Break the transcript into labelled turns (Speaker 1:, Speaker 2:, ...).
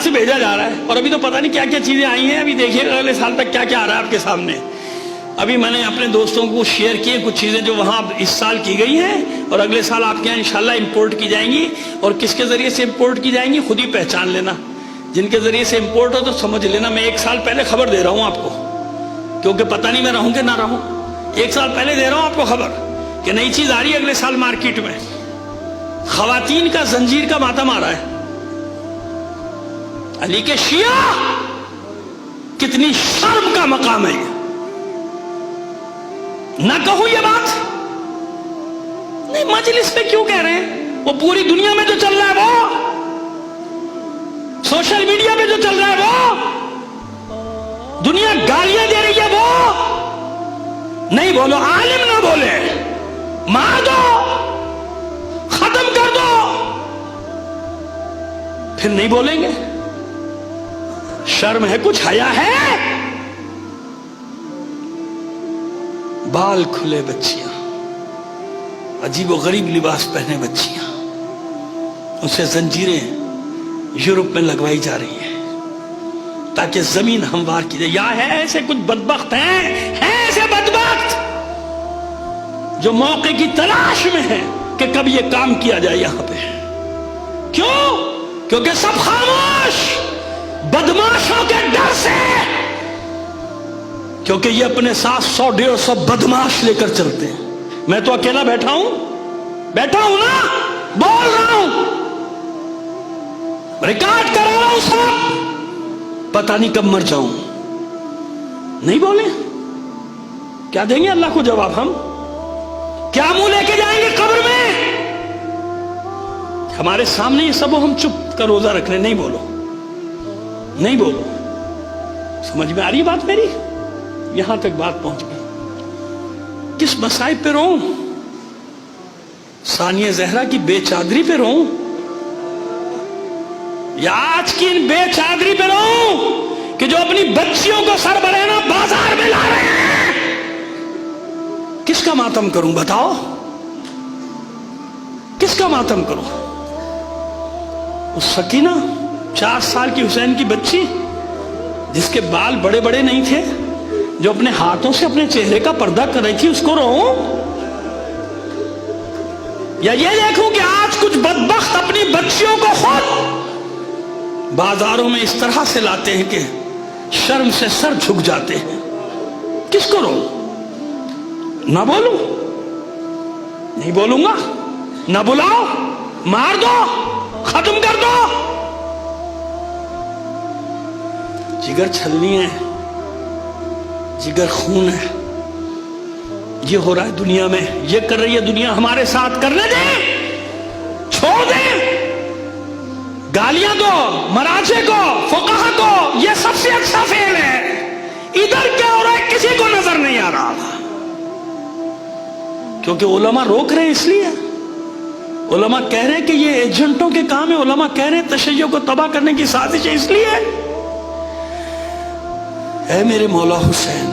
Speaker 1: से भेजा जा रहा है और अभी तो पता नहीं क्या क्या चीजें आई हैं। अभी देखिएगा अगले साल तक क्या क्या आ रहा है आपके सामने। अभी मैंने अपने दोस्तों को शेयर किए कुछ चीजें जो वहां इस साल की गई हैं और अगले साल आपके यहाँ इंशाल्लाह इंपोर्ट की जाएंगी। और किसके जरिए से इंपोर्ट की जाएंगी खुद ही पहचान लेना। जिनके जरिए से इंपोर्ट हो तो समझ लेना मैं 1 साल पहले खबर दे रहा हूं आपको, क्योंकि पता नहीं मैं रहूं कि ना रहूं। 1 साल पहले दे रहा हूं आपको खबर कि नई चीज आ रही है अगले साल मार्केट में। खवातीन का जंजीर का मातम आ रहा है। अली के शिया कितनी शर्म का मकाम है ये। ना कहूं ये बात नहीं, मजलिस में क्यों कह रहे हैं? वो पूरी दुनिया में जो चल रहा है, वो सोशल मीडिया पे जो चल रहा है, वो दुनिया गालियां दे रही है, वो नहीं बोलो। आलिम ना बोले, मार दो, खत्म कर दो, फिर नहीं बोलेंगे। शर्म है, कुछ हया है? बाल खुले बच्चियां, अजीबो गरीब लिबास पहने बच्चियां, उसे जंजीरें यूरोप में लगवाई जा रही है ताकि जमीन हमवार की जाए। या है ऐसे कुछ बदबख्त हैं ऐसे बदबख्त जो मौके की तलाश में है कि कब ये काम किया जाए यहां पे। क्यों? क्योंकि सब खामोश, बदमाशों के डर से, क्योंकि ये अपने साथ 100-150 बदमाश लेकर चलते हैं। मैं तो अकेला बैठा हूं ना, बोल रहा हूं, रिकॉर्ड करा रहा हूं सब। पता नहीं कब मर जाऊं। नहीं बोले, क्या देंगे अल्लाह को जवाब? हम क्या मुंह लेके जाएंगे कब्र में? हमारे सामने ये सब हम चुप का रोजा रख रहे। नहीं बोलो, नहीं बोलो। समझ में आ रही बात मेरी? यहां तक बात पहुंच गई। किस मसाइब पे रोऊं? सानिया जहरा की बेचादरी पे रोऊं या आज की इन बेचादरी पे रोऊं कि जो अपनी बच्चियों को सरबराह बाजार में ला रहे हैं? किसका मातम करूं बताओ? किसका मातम करूं? उस सकीना 4 साल की हुसैन की बच्ची जिसके बाल बड़े बड़े नहीं थे, जो अपने हाथों से अपने चेहरे का पर्दा कर रही थी, उसको रोऊं? या ये देखूं कि आज कुछ बदबख्त अपनी बच्चियों को खुद बाजारों में इस तरह से लाते हैं कि शर्म से सर झुक जाते हैं? किसको रोऊं? ना बोलूं? नहीं बोलूंगा। ना बुलाओ, मार दो, खत्म कर दो। जिगर छलनी है, जिगर खून है। ये हो रहा है दुनिया में, ये कर रही है दुनिया हमारे साथ। करने दें, छोड़ दें। गालियां दो, मराजे को, फुकाहा को, ये सबसे अच्छा फेल है। इधर क्या हो रहा है किसी को नजर नहीं आ रहा, क्योंकि उलमा रोक रहे हैं। इसलिए उलमा कह रहे हैं कि ये एजेंटों के काम है। उलमा कह रहे हैं तशय्युअ को तबाह करने की साजिश है। इसलिए ऐ मेरे मौला हुसैन,